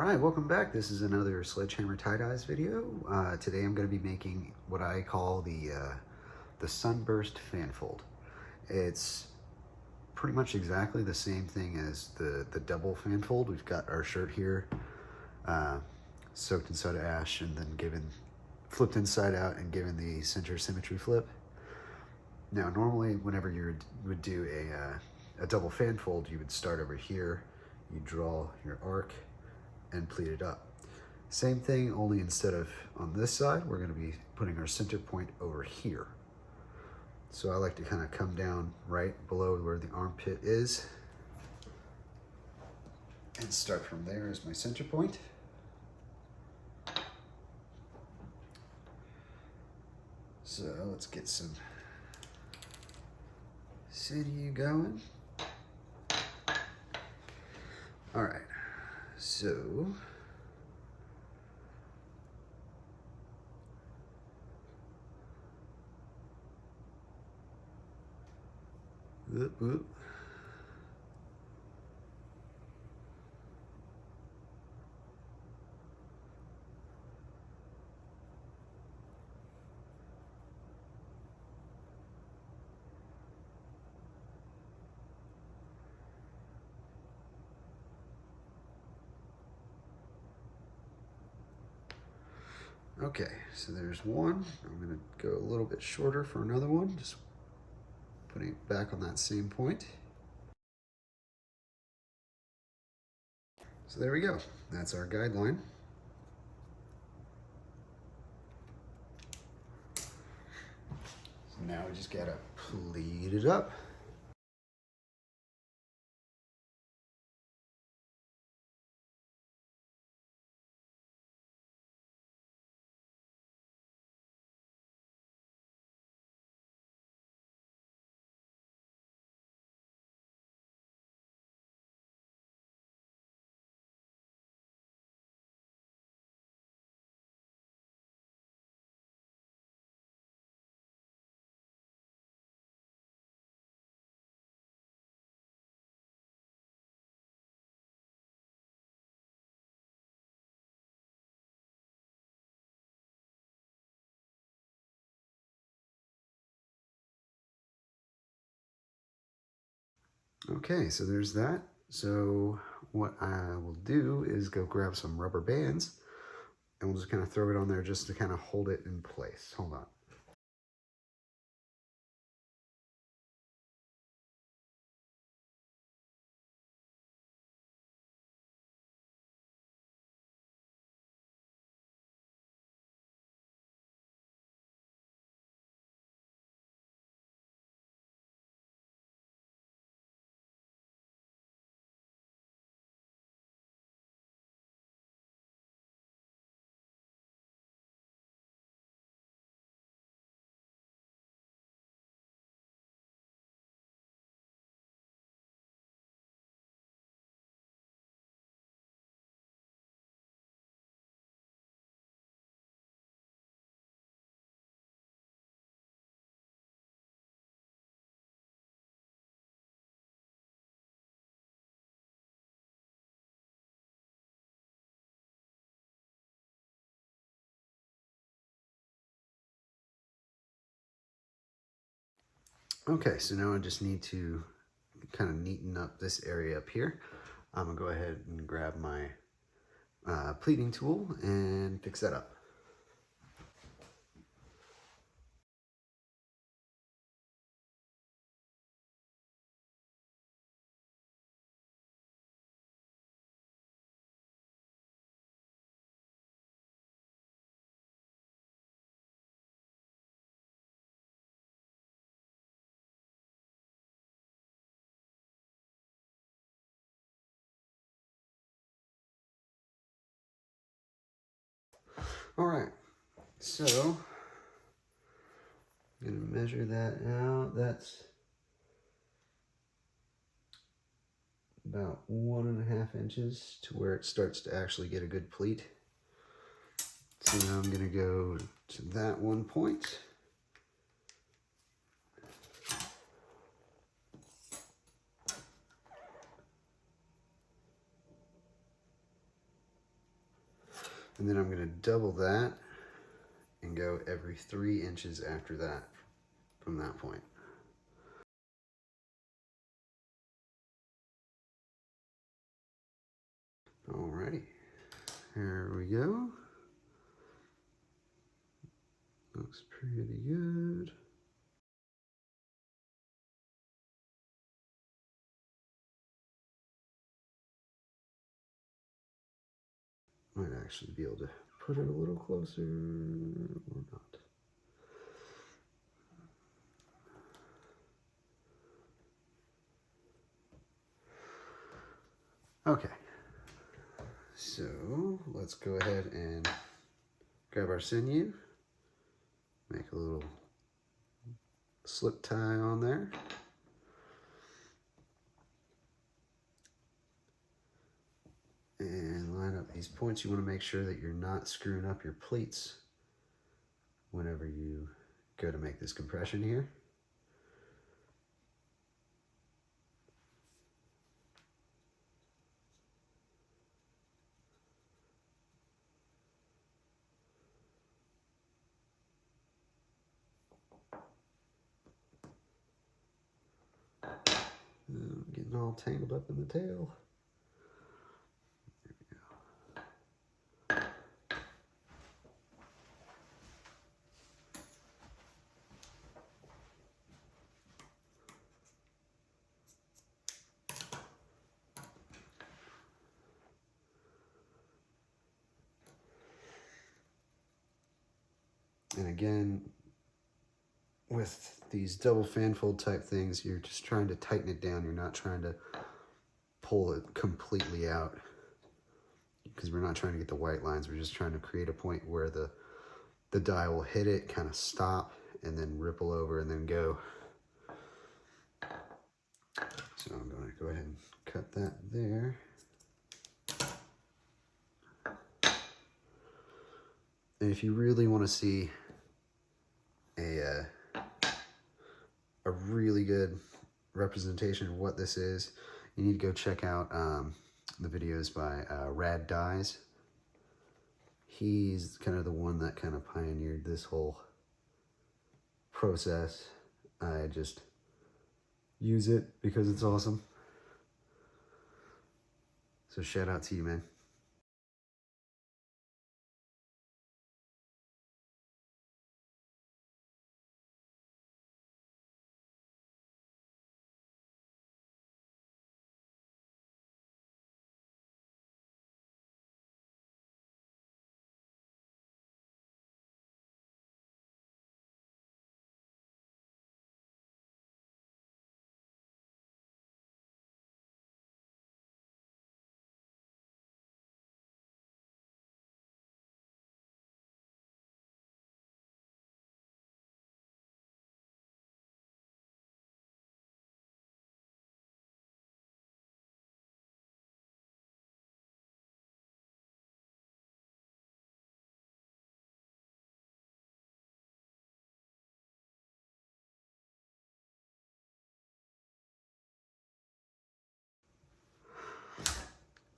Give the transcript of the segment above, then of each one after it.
Alright, welcome back. This is another Sledgehammer Tie-Dyes video. Today I'm going to be making what I call the Sunburst Fanfold. It's pretty much exactly the same thing as the double fanfold. We've got our shirt here soaked in soda ash and then flipped inside out and given the center symmetry flip. Now normally whenever you would do a double fanfold, you would start over here, you draw your arc and pleat it up. Same thing, only instead of on this side, we're going to be putting our center point over here. So I like to kind of come down right below where the armpit is and start from there as my center point. So let's get some sinew going. All right. So, whoop. Okay, so there's one. I'm gonna go a little bit shorter for another one, just putting it back on that same point. So there we go, that's our guideline. So now we just gotta pleat it up. Okay, so there's that. So what I will do is go grab some rubber bands and we'll just kind of throw it on there just to kind of hold it in place. Hold on. Okay, so now I just need to kind of neaten up this area up here. I'm gonna go ahead and grab my pleating tool and fix that up. All right, so I'm gonna measure that out. That's about 1.5 inches to where it starts to actually get a good pleat. So now I'm gonna go to that one point. And then I'm going to double that and go every 3 inches after that from that point. Alrighty, here we go. Looks pretty good. Might actually be able to put it a little closer or not. Okay, so let's go ahead and grab our sinew, make a little slip tie on there. And line up these points. You want to make sure that you're not screwing up your pleats whenever you go to make this compression here. Getting all tangled up in the tail. And again, with these double fanfold type things, you're just trying to tighten it down. You're not trying to pull it completely out, because we're not trying to get the white lines. We're just trying to create a point where the die will hit it, kind of stop, and then ripple over and then go. So I'm going to go ahead and cut that there. And if you really want to see a really good representation of what this is, you need to go check out the videos by Rad Dies. He's kind of the one that kind of pioneered this whole process. I just use it because it's awesome. So shout out to you, man.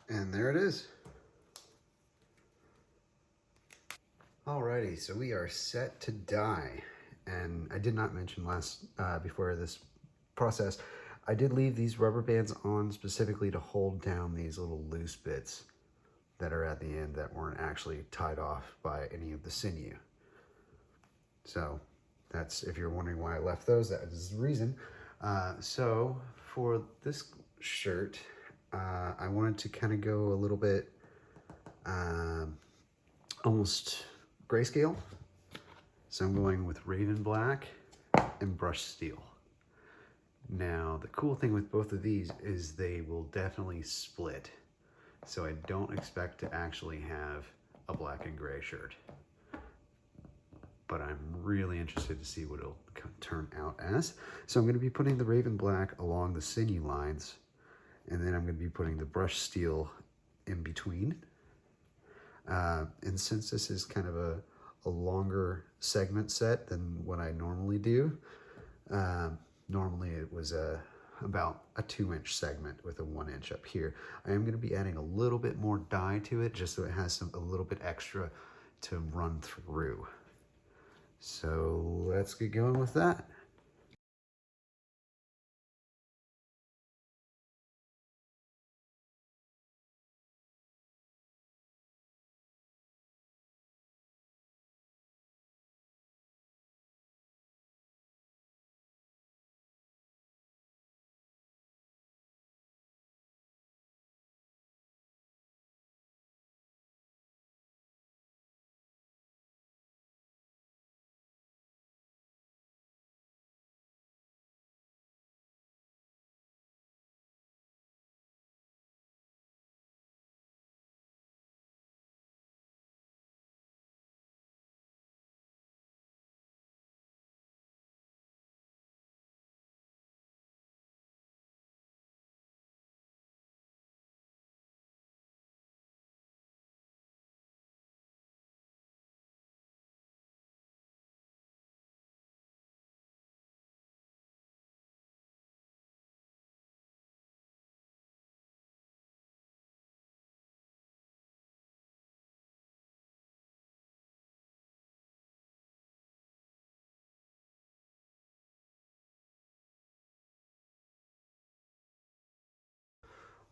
And there it is. Alrighty, so we are set to die. And I did not mention before this process, I did leave these rubber bands on specifically to hold down these little loose bits that are at the end that weren't actually tied off by any of the sinew. So that's, if you're wondering why I left those, that is the reason. So for this shirt, I wanted to kind of go a little bit almost grayscale. So I'm going with Raven Black and Brushed Steel. Now, the cool thing with both of these is they will definitely split. So I don't expect to actually have a black and gray shirt. But I'm really interested to see what it'll turn out as. So I'm going to be putting the Raven Black along the sinew lines, and then I'm going to be putting the Brushed Steel in between. And since this is kind of a longer segment set than what I normally do, normally it was about a 2-inch segment with a 1-inch up here. I am going to be adding a little bit more dye to it just so it has a little bit extra to run through. So let's get going with that.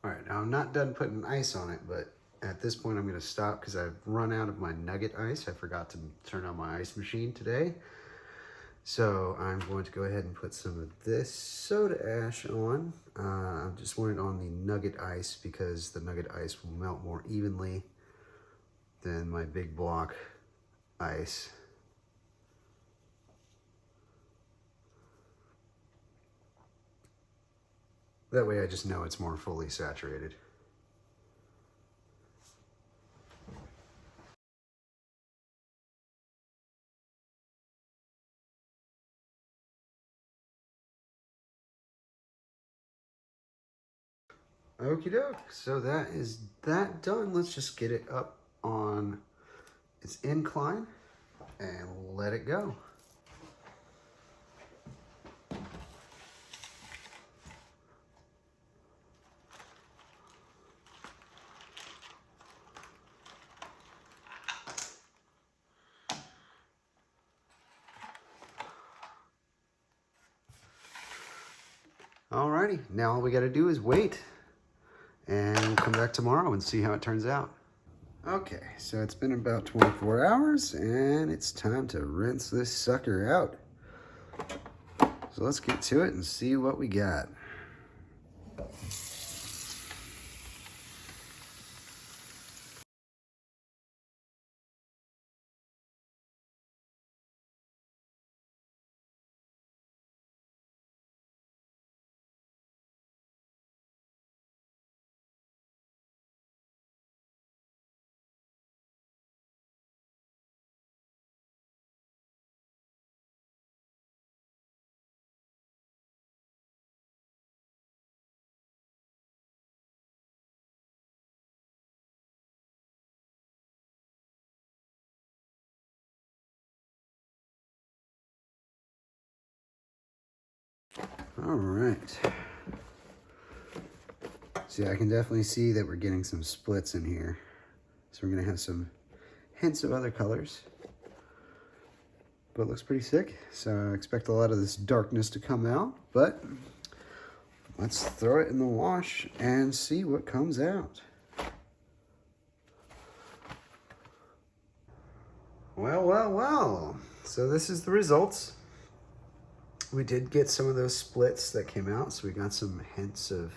All right, now I'm not done putting ice on it, but at this point I'm going to stop because I've run out of my nugget ice. I forgot to turn on my ice machine today. So I'm going to go ahead and put some of this soda ash on. I just want it on the nugget ice because the nugget ice will melt more evenly than my big block ice. That way I just know it's more fully saturated. Okie doke, so that is that done. Let's just get it up on its incline and let it go. Alrighty, now all we gotta do is wait, and we'll come back tomorrow and see how it turns out. Okay, so it's been about 24 hours, and it's time to rinse this sucker out. So let's get to it and see what we got. All right. See, I can definitely see that we're getting some splits in here. So we're gonna have some hints of other colors. But it looks pretty sick. So I expect a lot of this darkness to come out, but let's throw it in the wash and see what comes out. Well, well, well. So this is the results. We did get some of those splits that came out, so we got some hints of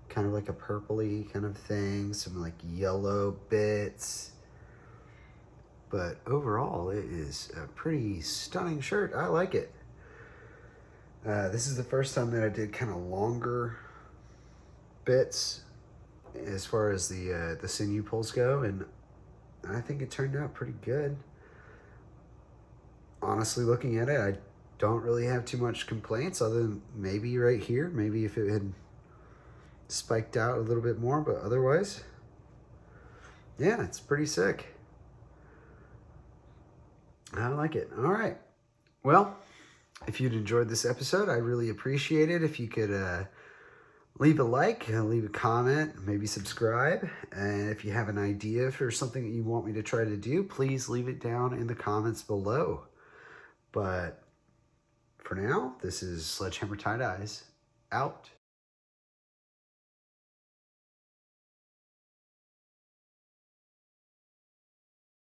kind of like a purpley kind of thing, some like yellow bits. But overall, it is a pretty stunning shirt. I like it. This is the first time that I did kind of longer bits as far as the sinew pulls go, and I think it turned out pretty good. Honestly, looking at it, I don't really have too much complaints other than maybe right here. Maybe if it had spiked out a little bit more, but otherwise, yeah, it's pretty sick. I like it. All right. Well, If you'd enjoyed this episode, I'd really appreciate it if you could leave a like, leave a comment, maybe subscribe. And if you have an idea for something that you want me to try to do, please leave it down in the comments below. But for now, this is Sledgehammer Tie-Dyes, out.